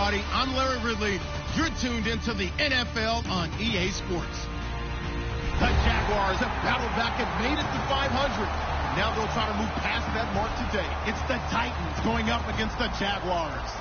everybody. I'm Larry Ridley. You're tuned into the NFL on EA Sports. The Jaguars have battled back and made it to 500. Now they'll try to move past that mark today. It's the Titans going up against the Jaguars.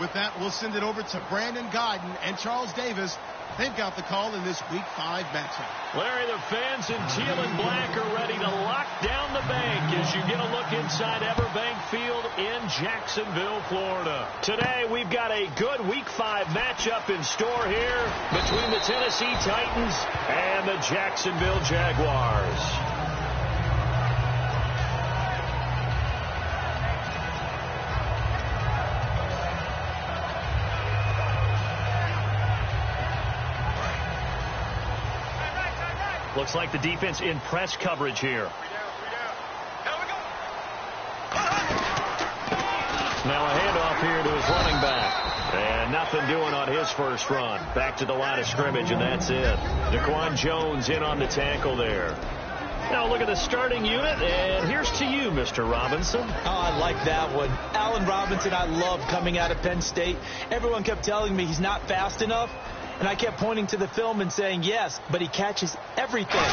With that, we'll send it over to Brandon Godden and Charles Davis. They've got the call in this Week 5 matchup. Larry, the fans in teal and black are ready to lock down the bank as you get a look inside Everbank Field in Jacksonville, Florida. Today, we've got a good Week 5 matchup in store here between the Tennessee Titans and the Jacksonville Jaguars. Looks like the defense in press coverage here. Now a handoff here to his running back. And nothing doing on his first run. Back to the line of scrimmage, and that's it. Daquan Jones in on the tackle there. Now look at the starting unit, and here's to you, Mr. Robinson. Oh, I like that one. Allen Robinson, I love coming out of Penn State. Everyone kept telling me he's not fast enough. And I kept pointing to the film and saying, yes, but he catches everything.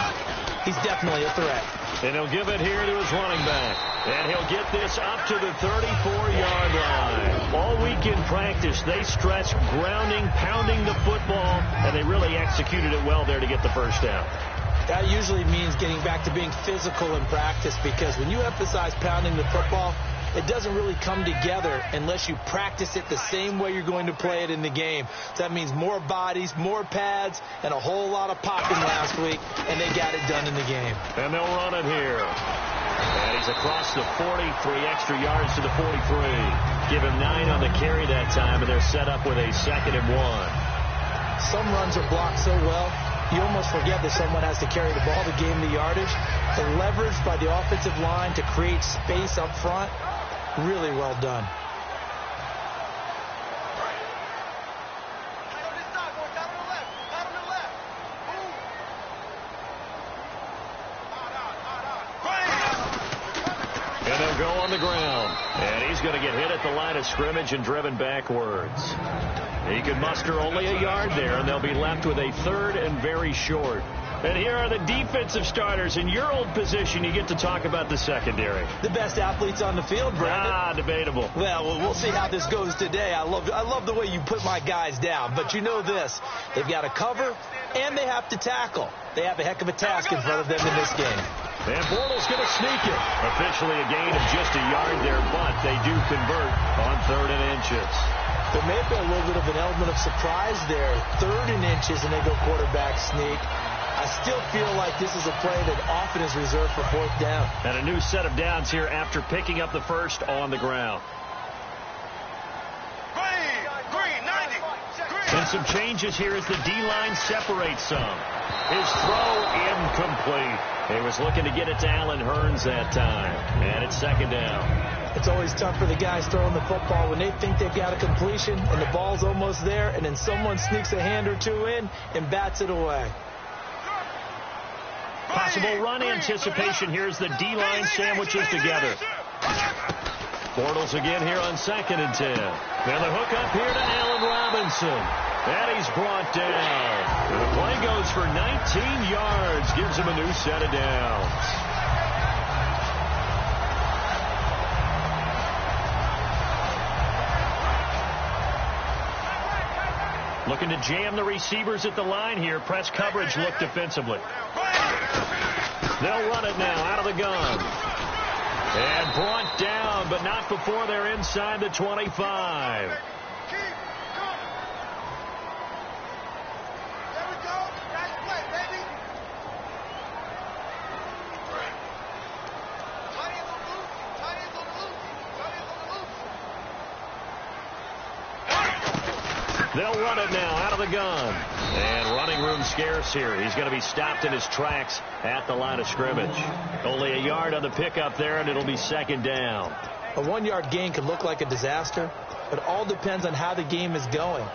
He's definitely a threat. And he'll give it here to his running back. And he'll get this up to the 34-yard line. All week in practice, they stressed grounding, pounding the football, and they really executed it well there to get the first down. That usually means getting back to being physical in practice, because when you emphasize pounding the football, it doesn't really come together unless you practice it the same way you're going to play it in the game. So that means more bodies, more pads, and a whole lot of popping last week, and they got it done in the game. And they'll run it here. And he's across the 40, 3 extra yards to the 43. Give him 9 on the carry that time, and they're set up with a 2nd and 1. Some runs are blocked so well, you almost forget that someone has to carry the ball to gain the yardage. The leverage by the offensive line to create space up front, really well done. And they'll go on the ground. And he's going to get hit at the line of scrimmage and driven backwards. He can muster only a yard there, and they'll be left with a 3rd and very short. And here are the defensive starters. In your old position, you get to talk about the secondary. The best athletes on the field, Brandon. Debatable. Well, we'll see how this goes today. I love the way you put my guys down. But you know this. They've got to cover, and they have to tackle. They have a heck of a task in front of them in this game. And Bortles going to sneak it. Officially a gain of just a yard there, but they do convert on 3rd and inches. There may have been a little bit of an element of surprise there. 3rd and inches, and they go quarterback sneak. I still feel like this is a play that often is reserved for 4th down. And a new set of downs here after picking up the first on the ground. And some changes here as the D-line separates some. His throw incomplete. He was looking to get it to Allen Hurns that time. And it's 2nd down. It's always tough for the guys throwing the football when they think they've got a completion and the ball's almost there, and then someone sneaks a hand or two in and bats it away. Possible run anticipation here as the D-line sandwiches together. Bortles again here on 2nd and 10. Now the hook up here to Allen Robinson. And he's brought down. The play goes for 19 yards. Gives him a new set of downs. Looking to jam the receivers at the line here. Press coverage look defensively. They'll run it now out of the gun. And brought down, but not before they're inside the 25. They'll run it now out of the gun. And running room scarce here. He's going to be stopped in his tracks at the line of scrimmage. Only a yard on the pickup there, and it'll be 2nd down. A 1-yard gain could look like a disaster, but it all depends on how the game is going.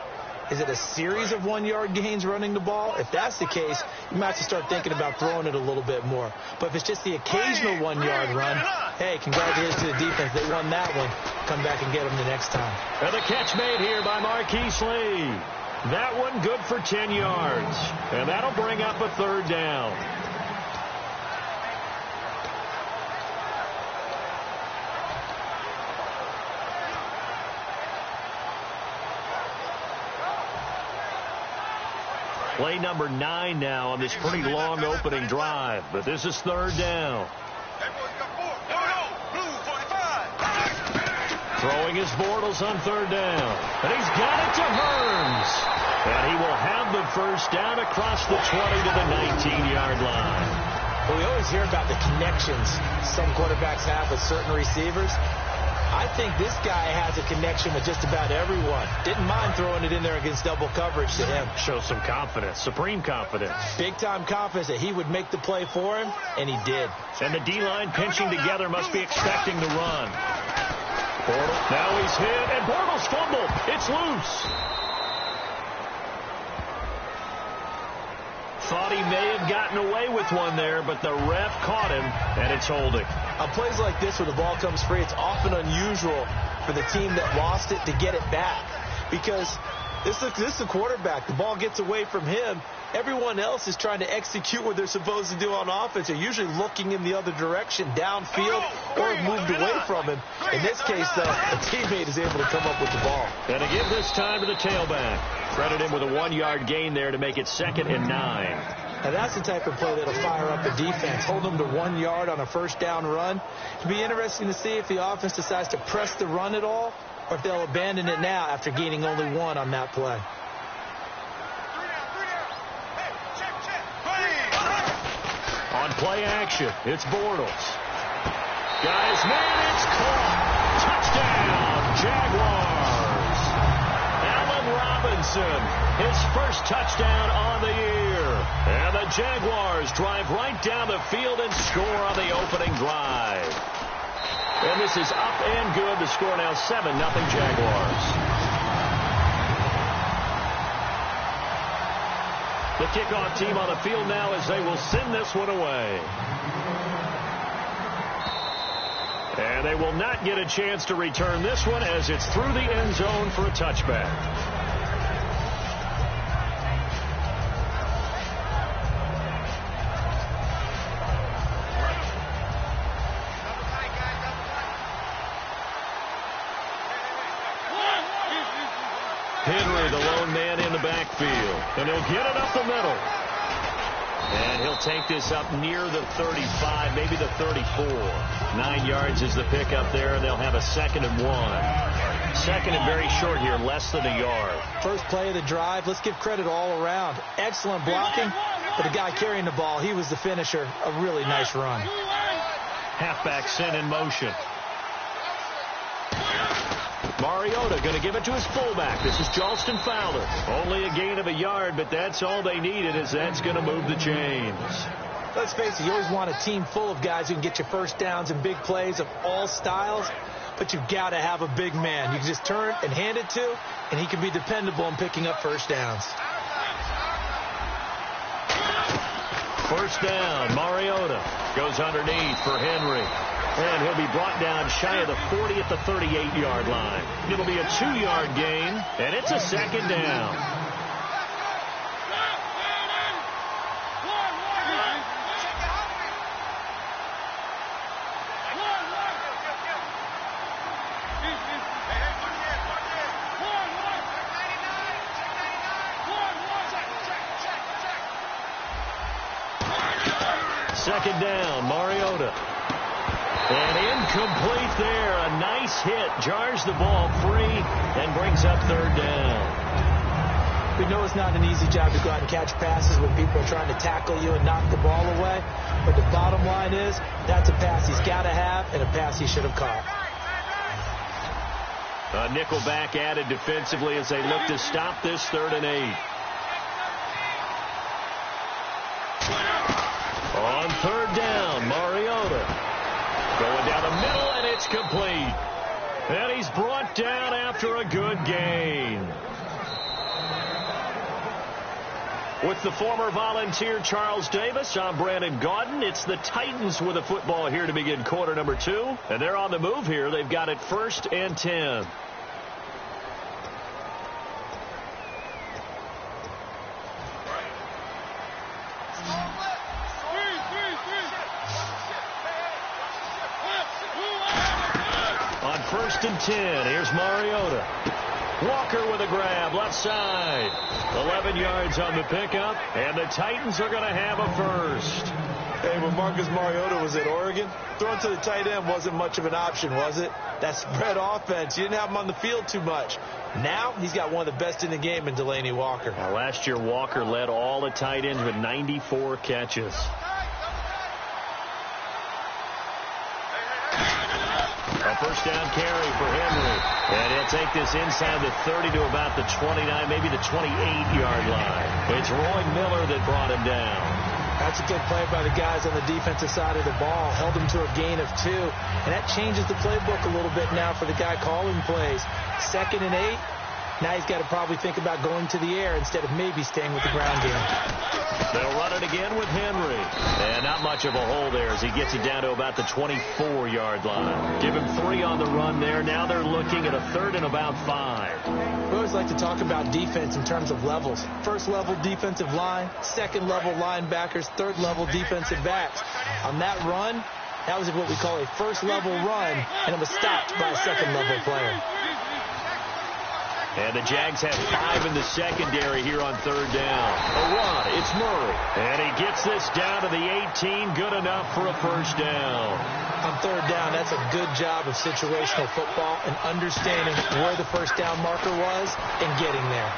Is it a series of 1-yard gains running the ball? If that's the case, you might have to start thinking about throwing it a little bit more. But if it's just the occasional 1-yard run, hey, congratulations to the defense. They won that one. Come back and get them the next time. And the catch made here by Marquise Lee. That one good for 10 yards. And that'll bring up a 3rd down. Play number 9 now on this pretty long opening drive. But this is 3rd down. Throwing his Bortles on 3rd down. And he's got it to Hearns. And he will have the first down across the 20 to the 19-yard line. Well, we always hear about the connections some quarterbacks have with certain receivers. I think this guy has a connection with just about everyone. Didn't mind throwing it in there against double coverage to him. Shows some confidence, supreme confidence. Big-time confidence that he would make the play for him, and he did. And the D-line pinching together must be expecting the run. Bortles, now he's hit, and Bortles fumbled. It's loose. Thought he may have gotten away with one there, but the ref caught him, and it's holding. On plays like this where the ball comes free, it's often unusual for the team that lost it to get it back. Because this is the quarterback. The ball gets away from him. Everyone else is trying to execute what they're supposed to do on offense. They're usually looking in the other direction, downfield, or have moved away from him. In this case, though, a teammate is able to come up with the ball. And to give this time to the tailback. Credit him with a 1-yard gain there to make it 2nd and 9. Now, that's the type of play that'll fire up a defense. Hold them to 1 yard on a first down run. It'll be interesting to see if the offense decides to press the run at all, or if they'll abandon it now after gaining only 1 on that play. On play action, it's Bortles. Guys, man, it's caught. Touchdown, Jaguars. Allen Robinson, his first touchdown on the year. And the Jaguars drive right down the field and score on the opening drive. And this is up and good. The score now 7-0 Jaguars. The kickoff team on the field now as they will send this one away. And they will not get a chance to return this one as it's through the end zone for a touchback. Henry, the lone man in the backfield. And he'll get it up the middle. And he'll take this up near the 35, maybe the 34. 9 yards is the pickup there, and they'll have a 2nd and 1. 2nd and very short here, less than a yard. First play of the drive, let's give credit all around. Excellent blocking, but the guy carrying the ball, he was the finisher. A really nice run. Halfback sent in motion. Mariota going to give it to his fullback. This is Charleston Fowler. Only a gain of a yard, but that's all they needed, as that's going to move the chains. Let's face it, you always want a team full of guys who can get you first downs and big plays of all styles, but you've got to have a big man. You can just turn and hand it to, and he can be dependable in picking up first downs. First down, Mariota goes underneath for Henry. And he'll be brought down shy of the 40 at the 38-yard line. It'll be a 2-yard gain, and it's a 2nd down. Second down, Mariota. And incomplete there. A nice hit. Jars the ball free and brings up 3rd down. We know it's not an easy job to go out and catch passes when people are trying to tackle you and knock the ball away. But the bottom line is that's a pass he's got to have and a pass he should have caught. A nickel back added defensively as they look to stop this 3rd and 8. On 3rd down, Mariota. Going down the middle, and it's complete. And he's brought down after a good gain. With the former Volunteer Charles Davis, I'm Brandon Gaudin. It's the Titans with a football here to begin quarter number 2. And they're on the move here. They've got it 1st and 10. On 1st and 10, here's Mariota. Walker with a grab, left side. 11 yards on the pickup, and the Titans are going to have a first. Hey, when Marcus Mariota was at Oregon, throwing to the tight end wasn't much of an option, was it? That spread offense, you didn't have him on the field too much. Now he's got one of the best in the game in Delaney Walker. Now, last year, Walker led all the tight ends with 94 catches. A first down carry for Henry. And he'll take this inside the 30 to about the 29, maybe the 28-yard line. It's Roy Miller that brought him down. That's a good play by the guys on the defensive side of the ball. Held him to a gain of 2. And that changes the playbook a little bit now for the guy calling plays. 2nd and 8. Now he's got to probably think about going to the air instead of maybe staying with the ground game. They'll run it again with Henry. And not much of a hole there as he gets it down to about the 24-yard line. Give him 3 on the run there. Now they're looking at a 3rd and about 5. We always like to talk about defense in terms of levels. 1st level defensive line, 2nd level linebackers, 3rd level defensive backs. On that run, that was what we call a 1st level run, and it was stopped by a 2nd level player. And the Jags have 5 in the secondary here on 3rd down. A run, it's Murray. And he gets this down to the 18, good enough for a first down. On 3rd down, that's a good job of situational football and understanding where the first down marker was and getting there.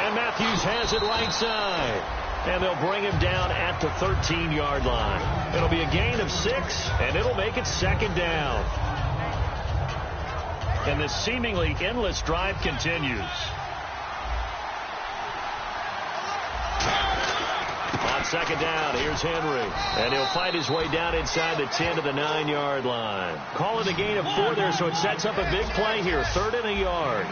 And Matthews has it right side. And they'll bring him down at the 13-yard line. It'll be a gain of 6, and it'll make it 2nd down. And this seemingly endless drive continues. On 2nd down, here's Henry. And he'll fight his way down inside the 10 to the 9-yard line. Call it a gain of 4 there, so it sets up a big play here. 3rd and a yard.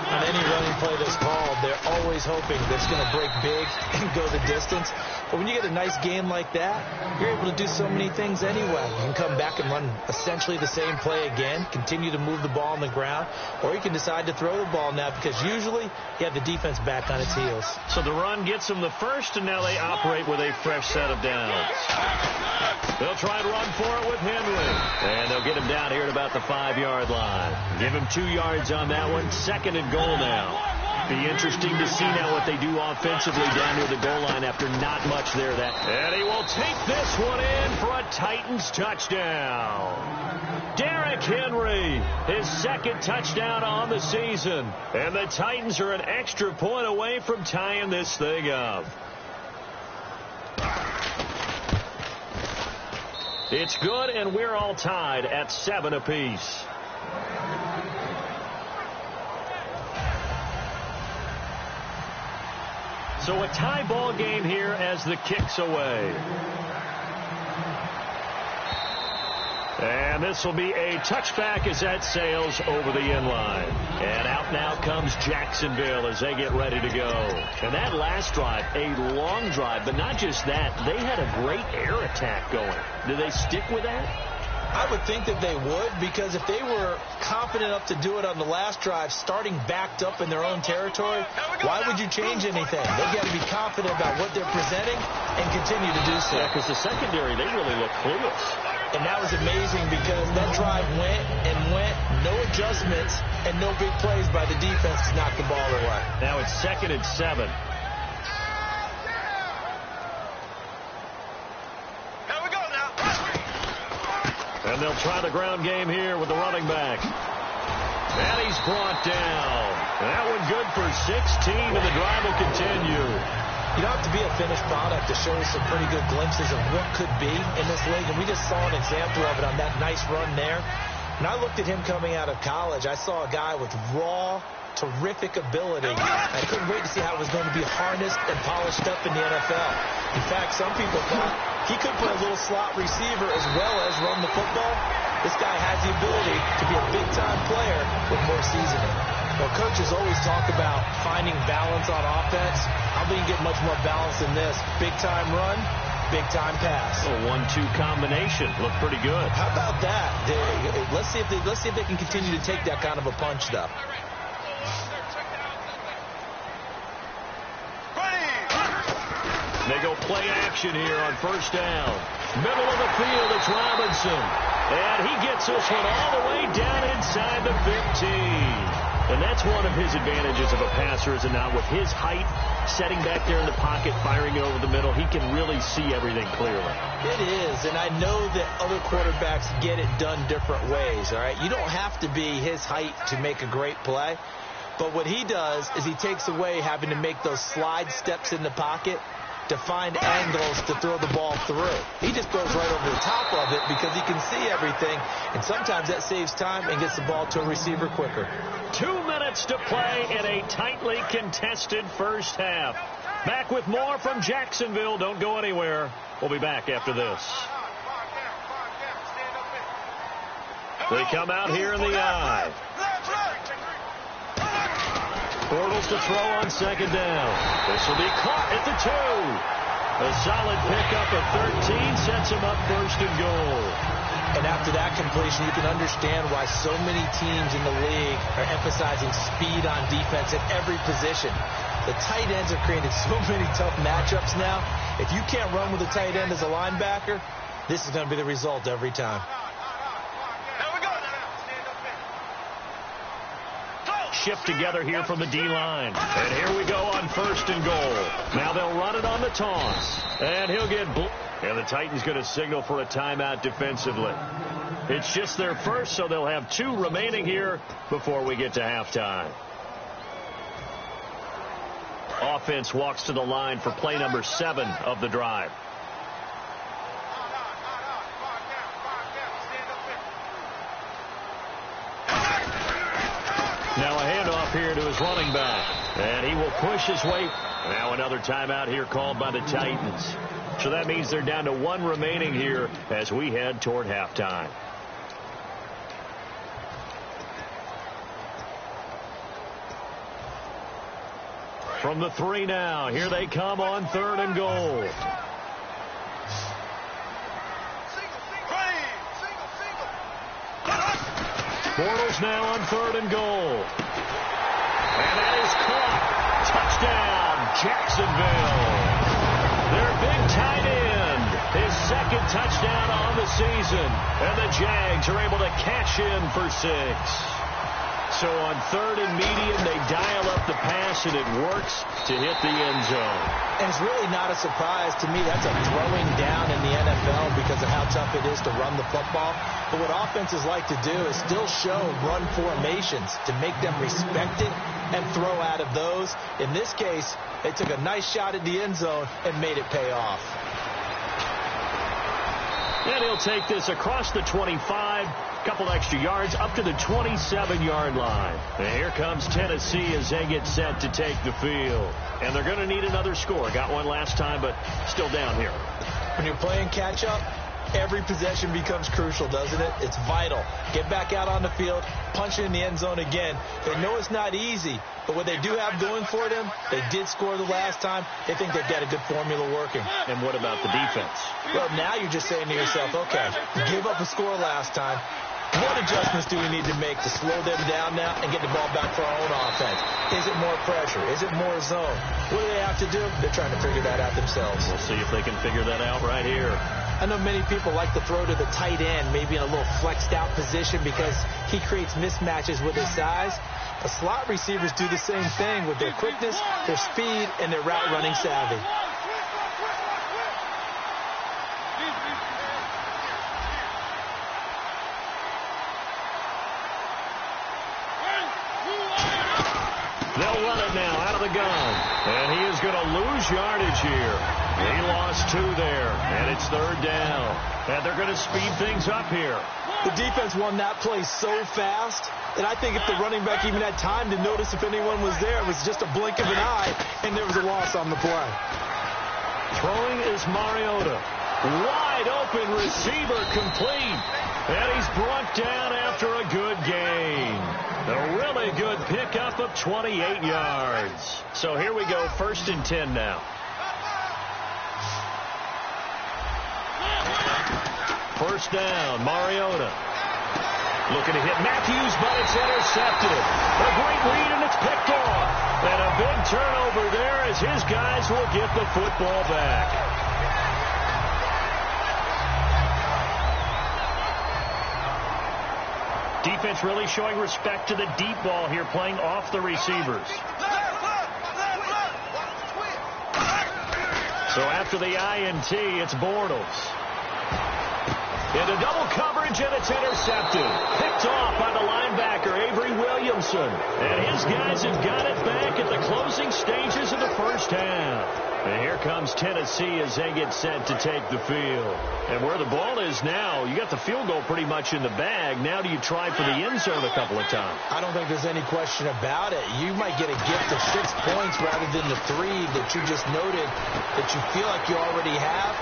On any running play that's called, they're always hoping that it's going to break big and go the distance. But when you get a nice game like that, you're able to do so many things anyway. You can come back and run essentially the same play again, continue to move the ball on the ground, or you can decide to throw the ball now because usually you have the defense back on its heels. So the run gets them the first, and now they operate with a fresh set of downs. They'll try and run for it with Henry. And they'll get him down here at about the 5-yard line. Give him 2 yards on that one. 2nd and goal now. Be interesting to see now what they do offensively down near the goal line after not much there. And he will take this one in for a Titans touchdown. Derrick Henry, his 2nd touchdown on the season. And the Titans are an extra point away from tying this thing up. It's good, and we're all tied at 7 apiece. So a tie ball game here as the kick's away. And this will be a touchback as that sails over the end line. And out now comes Jacksonville as they get ready to go. And that last drive, a long drive, but not just that. They had a great air attack going. Do they stick with that? I would think that they would, because if they were confident enough to do it on the last drive, starting backed up in their own territory, why would you change anything? They've got to be confident about what they're presenting and continue to do so. Yeah, because the secondary, they really look clueless. And that was amazing because that drive went and went, no adjustments, and no big plays by the defense to knock the ball away. Now it's 2nd and 7. And they'll try the ground game here with the running back. And he's brought down. That one good for 16, and the drive will continue. You don't have to be a finished product to show us some pretty good glimpses of what could be in this league, and we just saw an example of it on that nice run there. When I looked at him coming out of college, I saw a guy with raw, terrific ability. I couldn't wait to see how it was going to be harnessed and polished up in the NFL. In fact, some people thought he could play a little slot receiver as well as run the football. This guy has the ability to be a big-time player with more seasoning. Well, coaches always talk about finding balance on offense. I think you get much more balance than this. Big-time run, big-time pass. A 1-2 combination. Looked pretty good. How about that? Let's see if they can continue to take that kind of a punch, though. They go play action here on first down. Middle of the field, it's Robinson. And he gets this one all the way down inside the 15. And that's one of his advantages of a passer, is it not? With his height, setting back there in the pocket, firing it over the middle, he can really see everything clearly. It is, and I know that other quarterbacks get it done different ways, all right? You don't have to be his height to make a great play. But what he does is he takes away having to make those slide steps in the pocket to find angles to throw the ball through. He just goes right over the top of it because he can see everything, and sometimes that saves time and gets the ball to a receiver quicker. 2 minutes to play in a tightly contested first half. Back with more from Jacksonville. Don't go anywhere. We'll be back after this. They come out here in the I. Bortles to throw on second down. This will be caught at the 2. A solid pickup of 13 sets him up first and goal. And after that completion, you can understand why so many teams in the league are emphasizing speed on defense at every position. The tight ends have created so many tough matchups now. If you can't run with a tight end as a linebacker, this is going to be the result every time. Shift together here from the D-line. And here we go on first and goal. Now they'll run it on the toss. And he'll get... And the Titans going to signal for a timeout defensively. It's just their first, so they'll have 2 remaining here before we get to halftime. Offense walks to the line for play number 7 of the drive. Now a handoff here to his running back. And he will push his way. Now another timeout here called by the Titans. So that means they're down to 1 remaining here as we head toward halftime. From the 3 now. Here they come on third and goal. Bortles now on third and goal. And that is caught. Touchdown, Jacksonville. Their big tight end, his second touchdown on the season. And the Jags are able to cash in for 6. So on third and medium, they dial up the pass, and it works to hit the end zone. And it's really not a surprise to me. That's a throwing down in the NFL because of how tough it is to run the football. But what offenses like to do is still show run formations to make them respect it and throw out of those. In this case, they took a nice shot at the end zone and made it pay off. And he'll take this across the 25, couple extra yards, up to the 27-yard line. And here comes Tennessee as they get set to take the field. And they're going to need another score. Got one last time, but still down here. When you're playing catch-up, every possession becomes crucial, doesn't it? It's vital. Get back out on the field, punch it in the end zone again. They know it's not easy, but what they do have going for them, they did score the last time. They think they've got a good formula working. And what about the defense? Well, now you're just saying to yourself, okay, we gave up a score last time. What adjustments do we need to make to slow them down now and get the ball back for our own offense? Is it more pressure? Is it more zone? What do they have to do? They're trying to figure that out themselves. We'll see if they can figure that out right here. I know many people like to throw to the tight end, maybe in a little flexed out position because he creates mismatches with his size. The slot receivers do the same thing with their quickness, their speed, and their route running savvy. They'll run it now out of the gun. And he is going to lose yardage here. He lost 2 there. And it's third down. And they're going to speed things up here. The defense won that play so fast that I think if the running back even had time to notice if anyone was there, it was just a blink of an eye, and there was a loss on the play. Throwing is Mariota. Wide open receiver complete. And he's brought down after a good gain. A really good pickup of 28 yards. So here we go, 1st and 10 now. First down, Mariota. Looking to hit Matthews, but it's intercepted. A great read, and it's picked off. And a big turnover there as his guys will get the football back. Defense really showing respect to the deep ball here, playing off the receivers. So after the INT, it's Bortles. Into double coverage, and it's intercepted. Picked off by the linebacker, Avery Williamson. And his guys have got it back at the closing stages of the first half. And here comes Tennessee as they get set to take the field. And where the ball is now, you got the field goal pretty much in the bag. Now do you try for the end zone a couple of times? I don't think there's any question about it. You might get a gift of 6 points rather than the 3 that you just noted that you feel like you already have.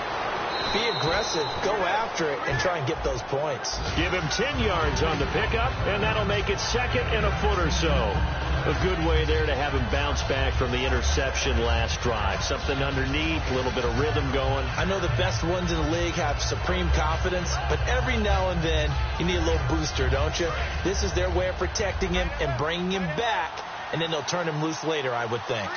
Be aggressive, go after it, and try and get those points. Give him 10 yards on the pickup, and that'll make it 2nd and a foot or so. A good way there to have him bounce back from the interception last drive. Something underneath, a little bit of rhythm going. I know the best ones in the league have supreme confidence, but every now and then you need a little booster, don't you? This is their way of protecting him and bringing him back, and then they'll turn him loose later, I would think.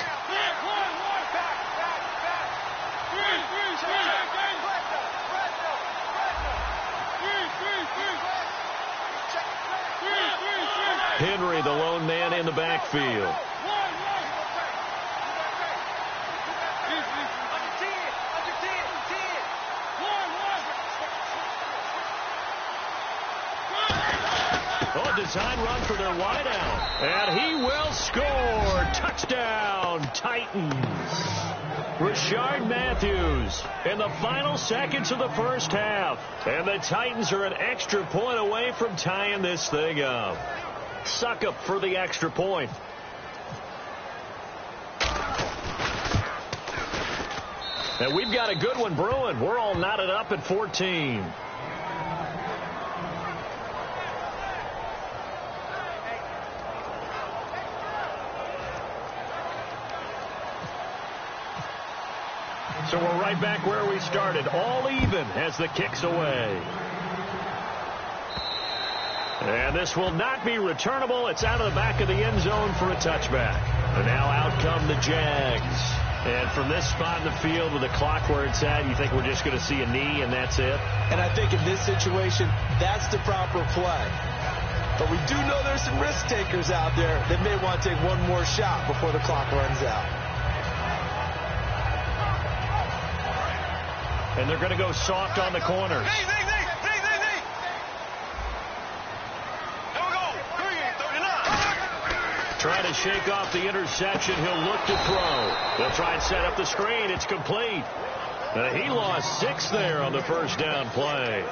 Henry, the lone man in the backfield. Oh, design run for their wideout. And he will score. Touchdown, Titans. Rashard Matthews in the final seconds of the first half. And the Titans are an extra point away from tying this thing up. Suck up for the extra point. And we've got a good one brewing. We're all knotted up at 14. So we're right back where we started, all even as the kick's away. And this will not be returnable. It's out of the back of the end zone for a touchback. And now out come the Jags. And from this spot in the field with the clock where it's at, you think we're just going to see a knee and that's it? And I think in this situation, that's the proper play. But we do know there's some risk takers out there that may want to take one more shot before the clock runs out. And they're going to go soft on the corner. Trying to shake off the interception. He'll look to throw. They'll try and set up the screen. It's complete. He lost 6 there on the first down play.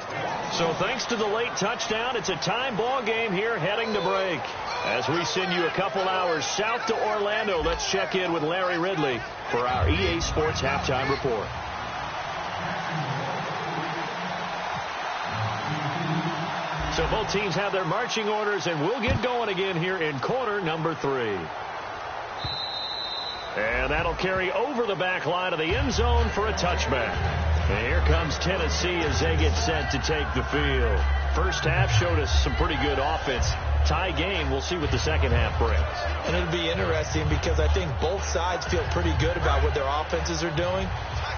So thanks to the late touchdown, it's a time ball game here heading to break. As we send you a couple hours south to Orlando, let's check in with Larry Ridley for our EA Sports Halftime Report. So both teams have their marching orders, and we'll get going again here in quarter number 3. And that'll carry over the back line of the end zone for a touchback. And here comes Tennessee as they get set to take the field. First half showed us some pretty good offense. Tie game. We'll see what the second half brings. And it'll be interesting because I think both sides feel pretty good about what their offenses are doing.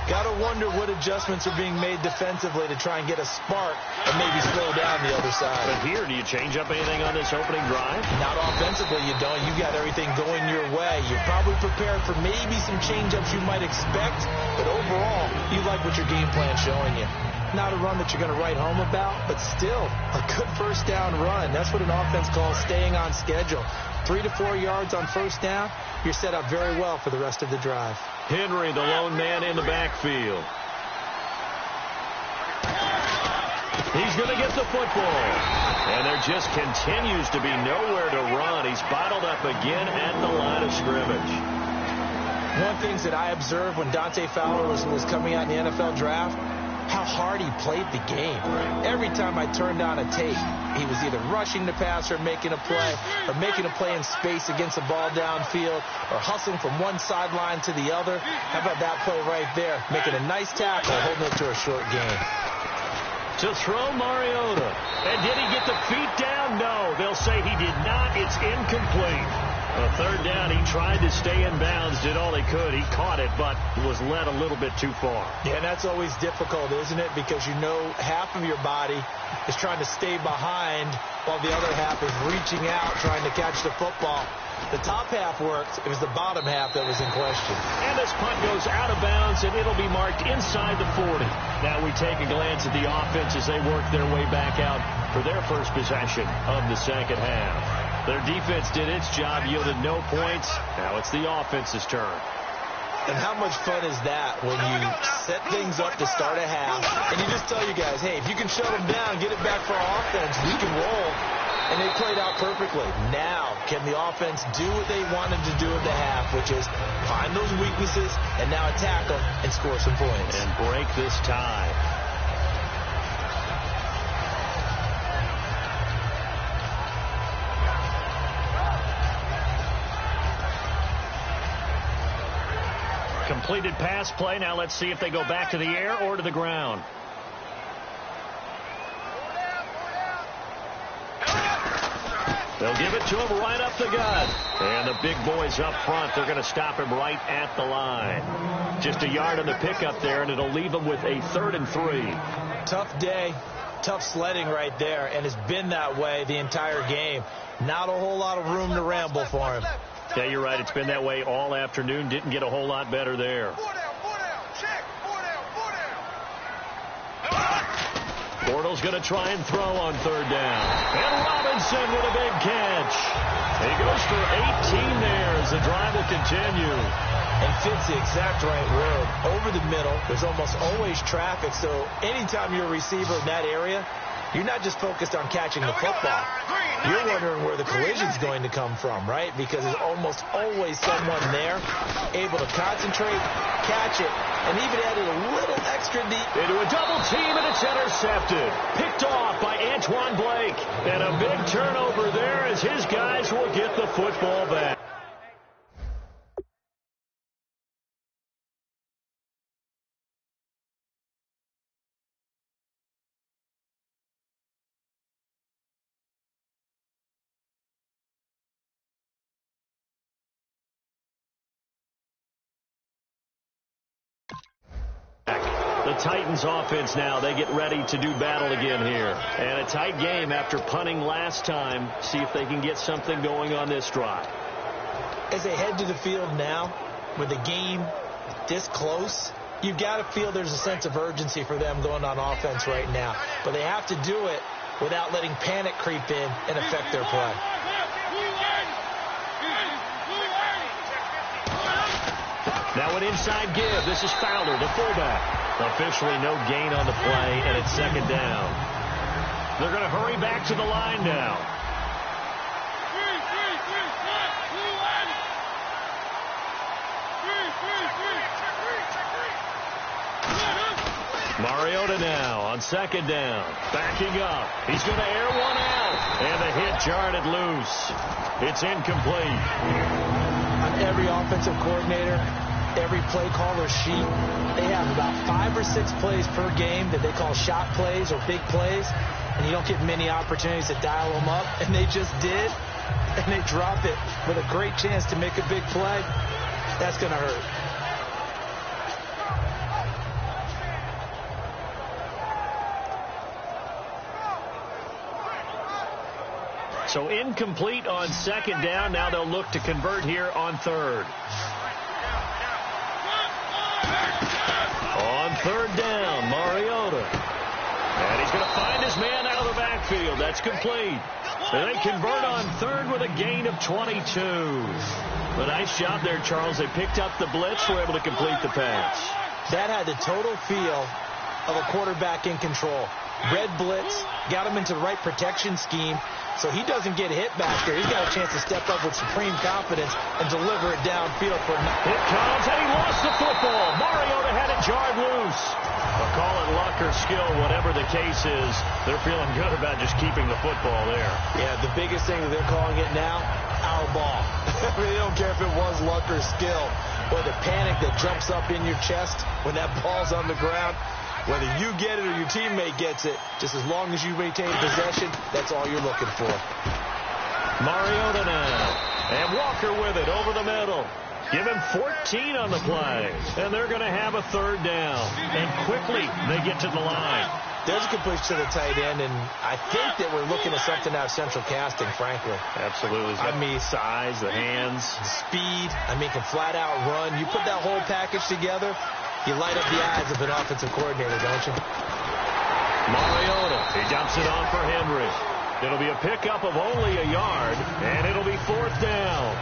Got to wonder what adjustments are being made defensively to try and get a spark and maybe slow down the other side. But here, do you change up anything on this opening drive? Not offensively, you don't. You got everything going your way. You're probably prepared for maybe some change-ups you might expect, but overall, you like what your game plan's showing you. Not a run that you're going to write home about, but still a good first down run. That's what an offense calls staying on schedule. 3 to 4 yards on first down, you're set up very well for the rest of the drive. Henry, the lone man in the backfield. He's going to get the football. And there just continues to be nowhere to run. He's bottled up again at the line of scrimmage. One of the things that I observed when Dante Fowler was coming out in the NFL draft, how hard he played the game. Every time I turned on a tape, he was either rushing the passer, making a play, or making a play in space against the ball downfield, or hustling from one sideline to the other. How about that play right there? Making a nice tackle, holding it to a short gain. To throw Mariota. And did he get the feet down? No. They'll say he did not. It's incomplete. A third down, he tried to stay in bounds, did all he could. He caught it, but was led a little bit too far. Yeah, and that's always difficult, isn't it? Because you know half of your body is trying to stay behind while the other half is reaching out, trying to catch the football. The top half worked. It was the bottom half that was in question. And this punt goes out of bounds, and it'll be marked inside the 40. Now we take a glance at the offense as they work their way back out for their first possession of the second half. Their defense did its job, yielded no points. Now it's the offense's turn. And how much fun is that when you set things up to start a half, and you just tell you guys, hey, if you can shut them down, get it back for our offense, we can roll. And they played out perfectly. Now, can the offense do what they wanted to do at the half, which is find those weaknesses and now attack them and score some points. And break this tie. Completed pass play. Now let's see if they go back to the air or to the ground. They'll give it to him right up the gut. And the big boys up front, they're going to stop him right at the line. Just a yard on the pickup there, and it'll leave him with a 3rd and 3. Tough day, tough sledding right there, and it's been that way the entire game. Not a whole lot of room to ramble for him. Yeah, you're right. It's been that way all afternoon. Didn't get a whole lot better there. Bortles going to try and throw on 3rd down. And Robinson with a big catch. He goes for 18 there as the drive will continue. And fits the exact right word. Over the middle, there's almost always traffic, so anytime you're a receiver in that area, you're not just focused on catching the football. You're wondering where the collision's going to come from, right? Because there's almost always someone there able to concentrate, catch it, and even add it a little extra deep. Into a double team, and it's intercepted. Picked off by Antoine Blake. And a big turnover there as his guys will get the football back. The Titans offense now, they get ready to do battle again here. And a tight game after punting last time. See if they can get something going on this drive. As they head to the field now, with the game this close, you've got to feel there's a sense of urgency for them going on offense right now. But they have to do it without letting panic creep in and affect their play. Now an inside give. This is Fowler, the fullback. Officially no gain on the play, and it's 2nd down. They're going to hurry back to the line now. Mariota now on 2nd down. Backing up. He's going to air one out. And the hit jarred it loose. It's incomplete. On every offensive coordinator, every play caller sheet, they have about 5 or 6 plays per game that they call shot plays or big plays, and you don't get many opportunities to dial them up, and they just did, and they drop it with a great chance to make a big play. That's going to hurt. So incomplete on 2nd down. Now they'll look to convert here on 3rd. On 3rd down, Mariota. And he's going to find his man out of the backfield. That's complete. And they convert on 3rd with a gain of 22. A nice job there, Charles. They picked up the blitz, were able to complete the pass. That had the total feel of a quarterback in control. Red blitz, got him into the right protection scheme, so he doesn't get hit back there. He's got a chance to step up with supreme confidence and deliver it downfield for him. It comes, and he lost the football. Mariota had it jarred loose. Well, call it luck or skill, whatever the case is, they're feeling good about just keeping the football there. Yeah, the biggest thing that they're calling it now, our ball. I mean, they don't care if it was luck or skill, or the panic that jumps up in your chest when that ball's on the ground. Whether you get it or your teammate gets it, just as long as you maintain possession, that's all you're looking for. Mariota now. And Walker with it over the middle. Give him 14 on the play. And they're going to have a third down. And quickly they get to the line. There's a good push to the tight end, and I think that we're looking at something out of central casting, frankly. Absolutely. I mean, size, the hands. Speed. I mean, can flat out run. You put that whole package together, you light up the eyes of an offensive coordinator, don't you? Mariota. He dumps it on for Henry. It'll be a pickup of only a yard, and it'll be fourth down.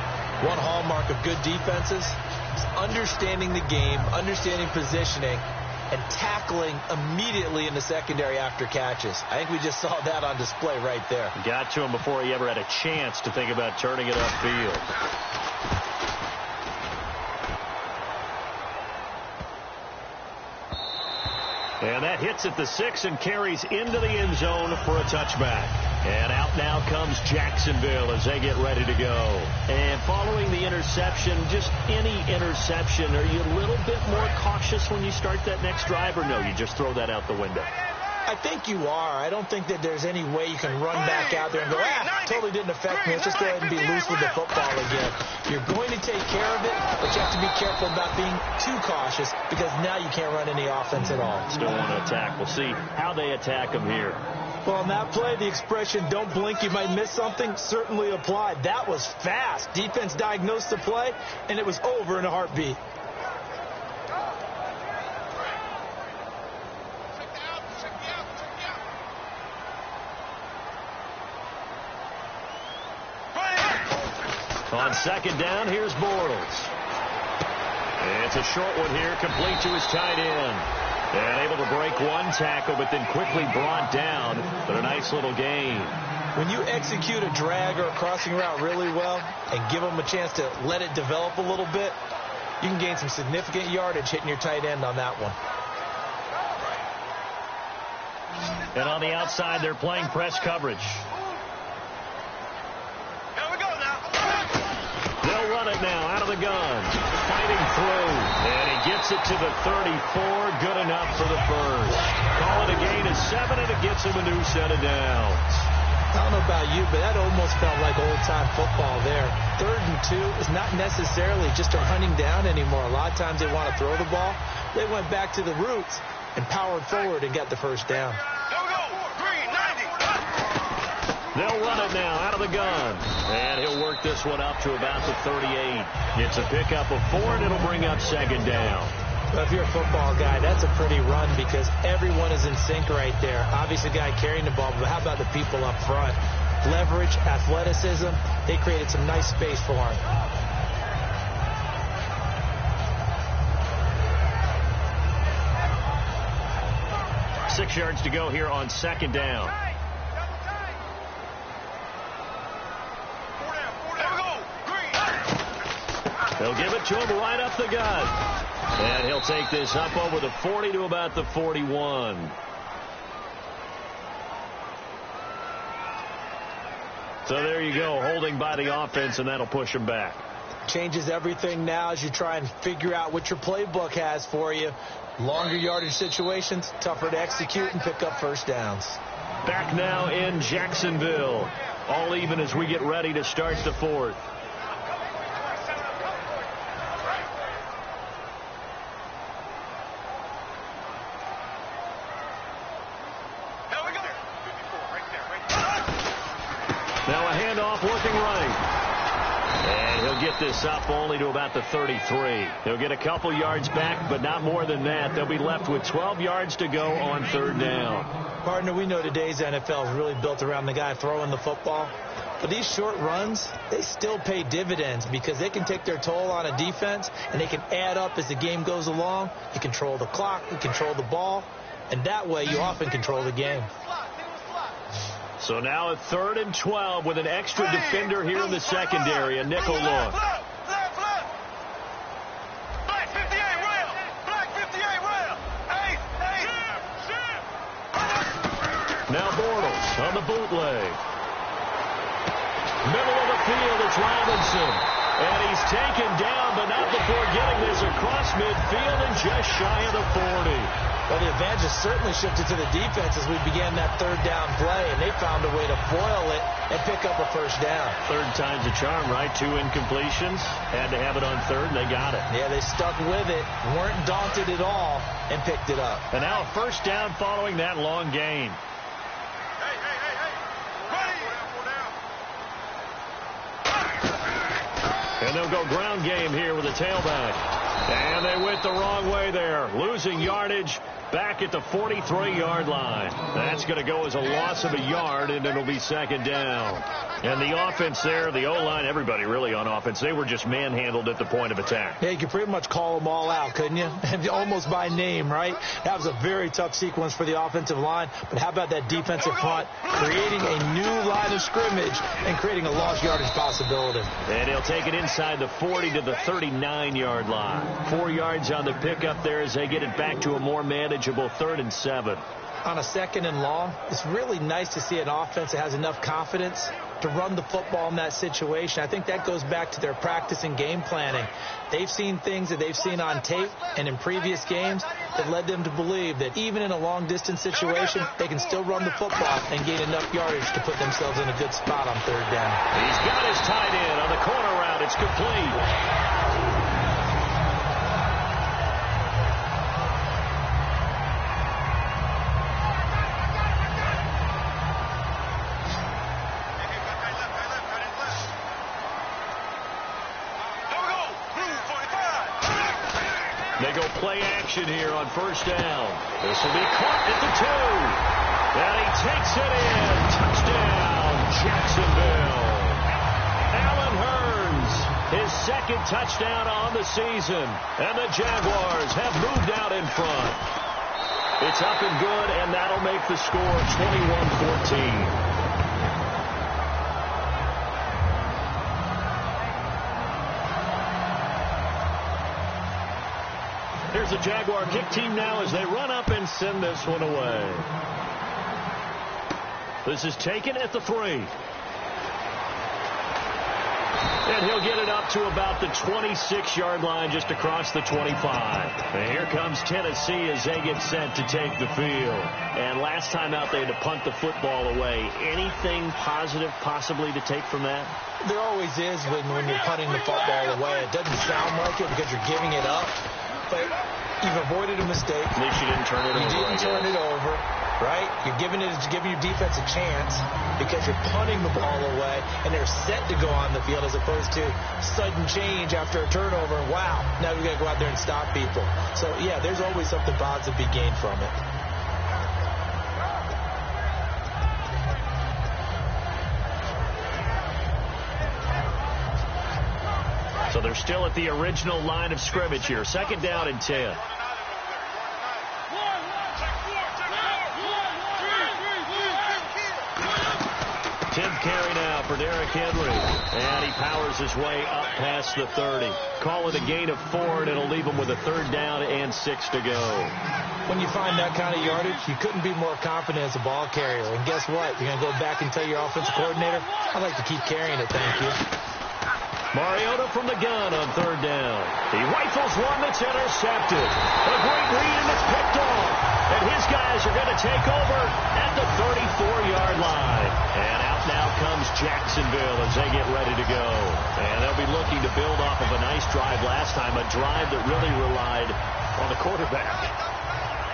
One hallmark of good defenses is understanding the game, understanding positioning, and tackling immediately in the secondary after catches. I think we just saw that on display right there. Got to him before he ever had a chance to think about turning it upfield. And that hits at the 6 and carries into the end zone for a touchback. And out now comes Jacksonville as they get ready to go. And following the interception, just any interception, are you a little bit more cautious when you start that next drive, or no, you just throw that out the window? I think you are. I don't think that there's any way you can run back out there and go, totally didn't affect me. Let's just go ahead and be loose with the football again. You're going to take care of it, but you have to be careful about being too cautious because now you can't run any offense at all. Still want to attack. We'll see how they attack them here. Well, on that play, the expression, don't blink, you might miss something, certainly applied. That was fast. Defense diagnosed the play, and it was over in a heartbeat. On second down, here's Bortles. It's a short one here, complete to his tight end. And able to break one tackle, but then quickly brought down. But a nice little gain. When you execute a drag or a crossing route really well and give them a chance to let it develop a little bit, you can gain some significant yardage hitting your tight end on that one. And on the outside, they're playing press coverage. They'll run it now out of the gun. Fighting through. And he gets it to the 34. Good enough for the first. Call it a gain of 7, and it gets him a new set of downs. I don't know about you, but that almost felt like old-time football there. 3rd and 2 is not necessarily just a running down anymore. A lot of times they want to throw the ball. They went back to the roots and powered forward and got the first down. They'll run it now out of the gun. And he'll work this one up to about the 38. It's a pickup of 4, and it'll bring up second down. Well, if you're a football guy, that's a pretty run because everyone is in sync right there. Obviously, the guy carrying the ball, but how about the people up front? Leverage, athleticism, they created some nice space for him. Six yards to go here on second down. They'll give it to him right up the gut. And he'll take this up over the 40 to about the 41. So there you go, holding by the offense, and that'll push him back. Changes everything now as you try and figure out what your playbook has for you. Longer yardage situations, tougher to execute and pick up first downs. Back now in Jacksonville. All even as we get ready to start the fourth. Now a handoff working right. And he'll get this up only to about the 33. He'll get a couple yards back, but not more than that. They'll be left with 12 yards to go on third down. Partner, we know today's NFL is really built around the guy throwing the football. But these short runs, they still pay dividends because they can take their toll on a defense, and they can add up as the game goes along. You control the clock, you control the ball, and that way you often control the game. So now at 3rd and 12 with an extra defender here in the secondary, a nickel look. Black 58 rail. Black 58 rail. Hey, Now Bortles on the bootleg. Middle of the field, it's Robinson. And he's taken down, but not before getting this across midfield and just shy of the 40. Well, the advantage has certainly shifted to the defense as we began that third down play, and they found a way to foil it and pick up a first down. Third time's a charm, right? 2 incompletions. Had to have it on third, and they got it. Yeah, they stuck with it, weren't daunted at all, and picked it up. And now a first down following that long gain. And they'll go ground game here with a tailback. And they went the wrong way there, losing yardage back at the 43-yard line. That's going to go as a loss of a yard, and it'll be second down. And the offense there, the O-line, everybody really on offense, they were just manhandled at the point of attack. Yeah, you could pretty much call them all out, couldn't you? Almost by name, right? That was a very tough sequence for the offensive line. But how about that defensive front creating a new line of scrimmage and creating a lost yardage possibility? And he'll take it inside the 40 to the 39-yard line. 4 yards on the pickup there as they get it back to a more manageable 3rd and 7. On a 2nd and long, it's really nice to see an offense that has enough confidence to run the football in that situation. I think that goes back to their practice and game planning. They've seen things that they've seen on tape and in previous games that led them to believe that even in a long-distance situation, they can still run the football and gain enough yardage to put themselves in a good spot on 3rd down. He's got his tight end on the corner route. It's complete. They go play action here on first down. This will be caught at the 2. And he takes it in. Touchdown, Jacksonville. Allen Hurns, his 2nd touchdown on the season. And the Jaguars have moved out in front. It's up and good, and that'll make the score 21-14. Here's the Jaguar kick team now as they run up and send this one away. This is taken at the 3. And he'll get it up to about the 26-yard line just across the 25. And here comes Tennessee as they get set to take the field. And last time out they had to punt the football away. Anything positive possibly to take from that? There always is when you're punting the football away. It doesn't sound like it because you're giving it up. But you've avoided a mistake. At least you didn't turn it over. You didn't turn it over, right? You're giving your defense a chance because you're punting the ball away, and they're set to go on the field as opposed to sudden change after a turnover. Wow, now we've got to go out there and stop people. So, yeah, there's always something positive to be gained from it. So they're still at the original line of scrimmage here. 2nd down and 10. Tenth carry now for Derrick Henry. And he powers his way up past the 30. Call it a gain of 4, and it'll leave him with a 3rd down and 6 to go. When you find that kind of yardage, you couldn't be more confident as a ball carrier. And guess what? You're going to go back and tell your offensive coordinator, I'd like to keep carrying it, thank you. Mariota from the gun on 3rd down. He rifles one that's intercepted. A great read, and it's picked off. And his guys are going to take over at the 34-yard line. And out now comes Jacksonville as they get ready to go. And they'll be looking to build off of a nice drive last time, a drive that really relied on the quarterback.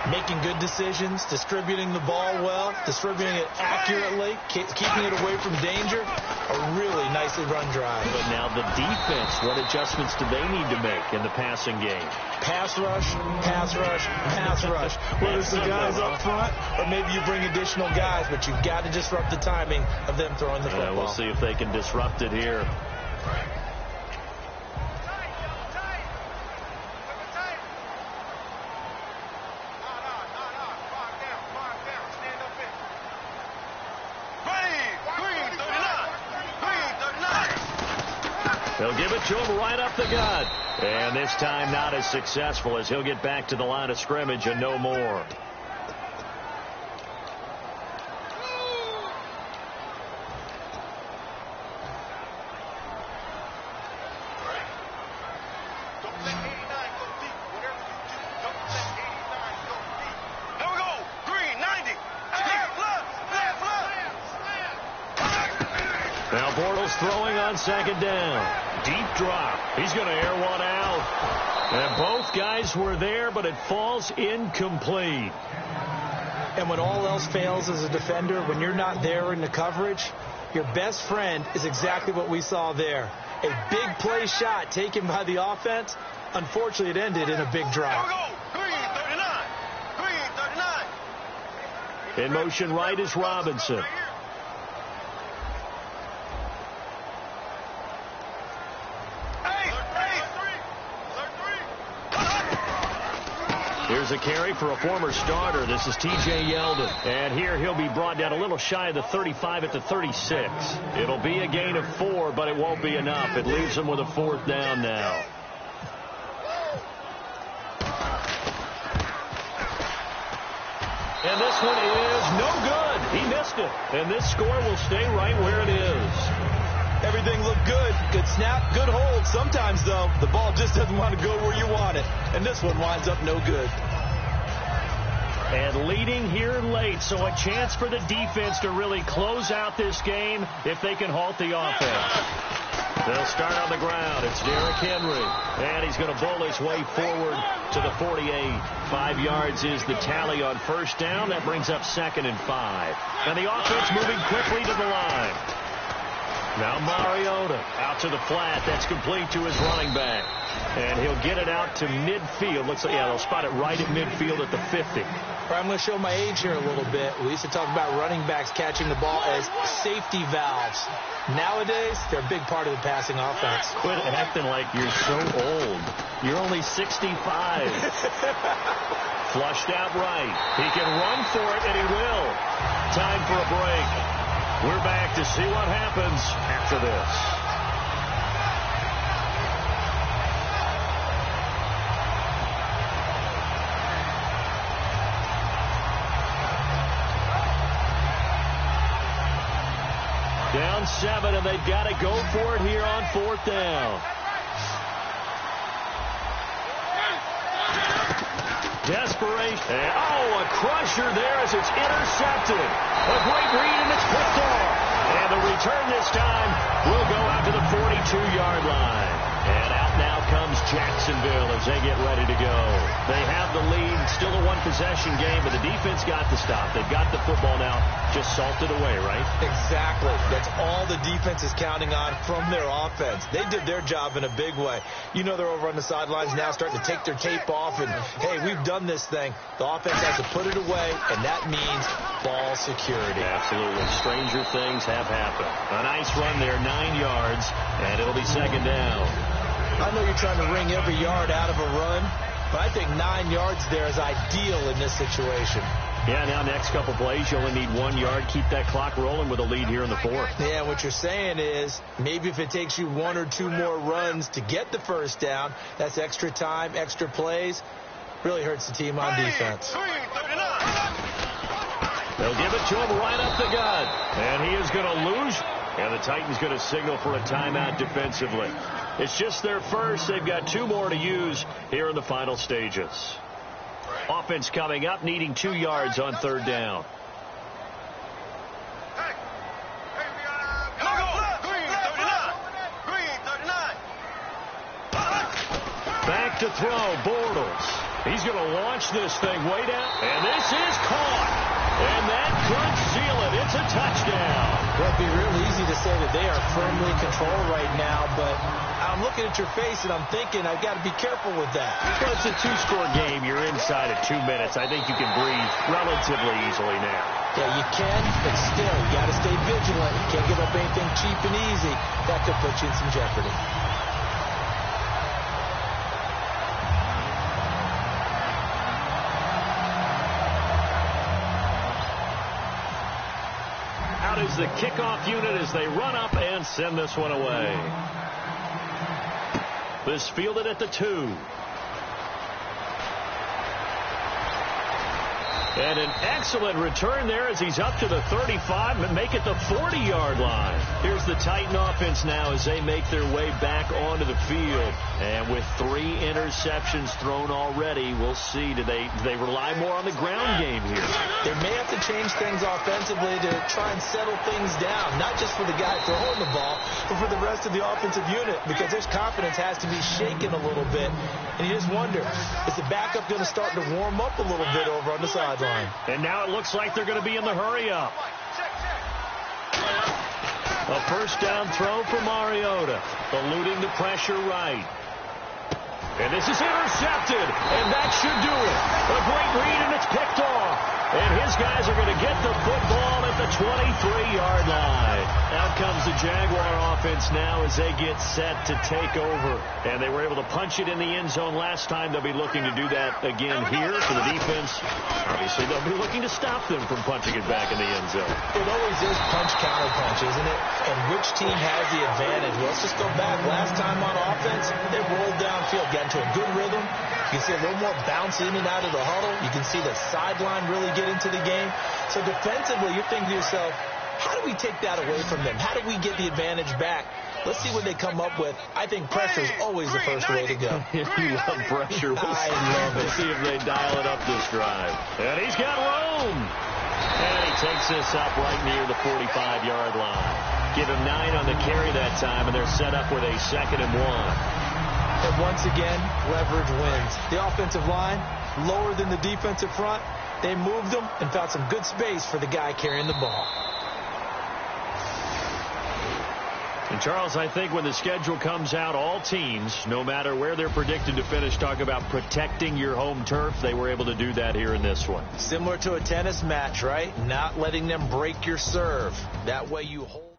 Making good decisions, distributing the ball well, distributing it accurately, keeping it away from danger. A really nicely run drive. But now the defense, what adjustments do they need to make in the passing game? Pass rush, pass rush, pass rush. Whether it's the guys up front or maybe you bring additional guys, but you've got to disrupt the timing of them throwing the football. We'll see if they can disrupt it here. They'll give it to him right up the gut. And this time not as successful as he'll get back to the line of scrimmage and no more. is throwing on second down. Deep drop. He's going to air one out. And both guys were there, but it falls incomplete. And when all else fails as a defender, when you're not there in the coverage, your best friend is exactly what we saw there. A big play shot taken by the offense. Unfortunately, it ended in a big drop. In motion right is Robinson. Here's a carry for a former starter. This is T.J. Yeldon. And here he'll be brought down a little shy of the 35 at the 36. It'll be a gain of 4, but it won't be enough. It leaves him with a 4th down now. And this one is no good. He missed it. And this score will stay right where it is. Everything looked good. Good snap, good hold. Sometimes, though, the ball just doesn't want to go where you want it. And this one winds up no good. And leading here late, so a chance for the defense to really close out this game if they can halt the offense. They'll start on the ground. It's Derrick Henry. And he's going to bowl his way forward to the 48. 5 yards is the tally on first down. That brings up 2nd and 5. And the offense moving quickly to the line. Now Mariota out to the flat. That's complete to his running back. And he'll get it out to midfield. Looks like, yeah, they'll spot it right at midfield at the 50. I'm going to show my age here a little bit. We used to talk about running backs catching the ball as safety valves. Nowadays, they're a big part of the passing offense. Quit acting like you're so old. You're only 65. Flushed out right. He can run for it, and he will. Time for a break. We're back to see what happens after this. Down 7, and they've got to go for it here on 4th down. Desperation. Oh, a crusher there as it's intercepted. A great read, and it's picked off. And the return this time will go out to the 42-yard line. And out now comes Jacksonville as they get ready to go. They have the lead. Still a one-possession game, but the defense got the stop. They've got the football now. Just salted away, right? Exactly. That's all the defense is counting on from their offense. They did their job in a big way. You know they're over on the sidelines now starting to take their tape off and, hey, we've done this thing. The offense has to put it away, and that means ball security. Absolutely. Stranger things have happened. A nice run there, 9 yards, and it'll be 2nd down. I know you're trying to wring every yard out of a run, but I think 9 yards there is ideal in this situation. Yeah, now next couple plays, you only need 1 yard. Keep that clock rolling with a lead here in the 4th. Yeah, what you're saying is maybe if it takes you 1 or 2 more runs to get the first down, that's extra time, extra plays. Really hurts the team on defense. They'll give it to him right up the gut. And he is going to lose. And the Titans going to signal for a timeout defensively. It's just their first. They've got 2 more to use here in the final stages. Offense coming up, needing 2 yards on 3rd down. Back to throw, Bortles. He's going to launch this thing way down. And this is caught. And that could seal it. It's a touchdown. Well, it'd be real easy to say that they are firmly in control right now, but I'm looking at your face and I'm thinking I've got to be careful with that. Well, it's a 2-score game. You're inside at 2 minutes. I think you can breathe relatively easily now. Yeah, you can, but still, you got to stay vigilant. You can't give up anything cheap and easy. That could put you in some jeopardy. Is the kickoff unit as they run up and send this one away. This fielded at the 2. And an excellent return there as he's up to the 35 and make it the 40-yard line. Here's the Titan offense now as they make their way back onto the field. And with 3 interceptions thrown already, we'll see. Do they rely more on the ground game here? They may have to change things offensively to try and settle things down, not just for the guy throwing the ball, but for the rest of the offensive unit, because their confidence has to be shaken a little bit. And you just wonder, is the backup going to start to warm up a little bit over on the sideline? And now it looks like they're going to be in the hurry-up. A first down throw for Mariota, eluding the pressure right. And this is intercepted, and that should do it. A great read, and it's picked off. And his guys are going to get the football at the 23-yard line. Out comes the Jaguar offense now as they get set to take over. And they were able to punch it in the end zone last time. They'll be looking to do that again here for the defense. Obviously, they'll be looking to stop them from punching it back in the end zone. It always is punch-counter-punch, isn't it? And which team has the advantage? Well, let's just go back. Last time on offense, they rolled downfield, got into a good rhythm. You can see a little more bounce in and out of the huddle. You can see the sideline really get into the game. So defensively, you're thinking to yourself, how do we take that away from them? How do we get the advantage back? Let's see what they come up with. I think pressure is always the first way to go. You love pressure. I love it. Let's see if they dial it up this drive. And he's got room. And he takes this up right near the 45-yard line. Give him 9 on the carry that time, and they're set up with a 2nd and 1. And once again, leverage wins. The offensive line, lower than the defensive front. They moved them and found some good space for the guy carrying the ball. And, Charles, I think when the schedule comes out, all teams, no matter where they're predicted to finish, talk about protecting your home turf. They were able to do that here in this one. Similar to a tennis match, right? Not letting them break your serve. That way you hold.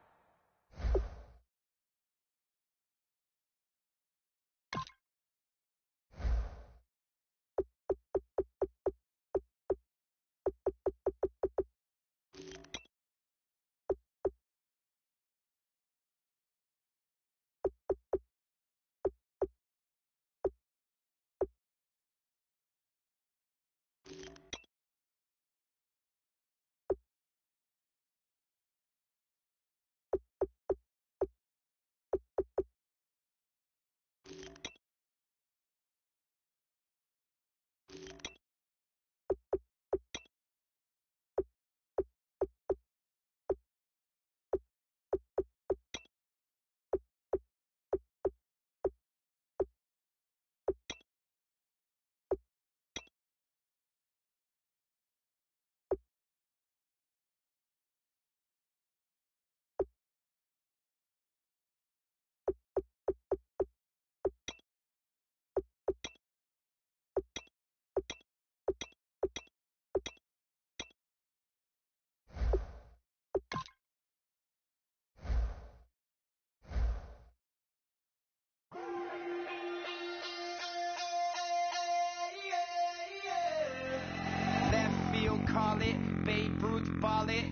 Call it, Babe Ruth ball it.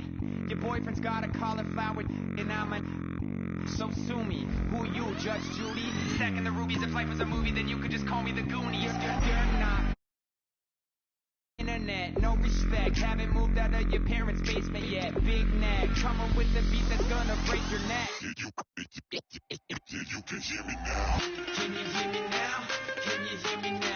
Your boyfriend's got a cauliflower, and I'm so sue me. Who you, Judge Judy? Stacking the rubies. If life was a movie, then you could just call me the Goonies. You're not internet, no respect. Haven't moved out of your parents' basement yet. Big neck, coming with the beat that's gonna break your neck. You can hear me now. Can you hear me now? Can you hear me now?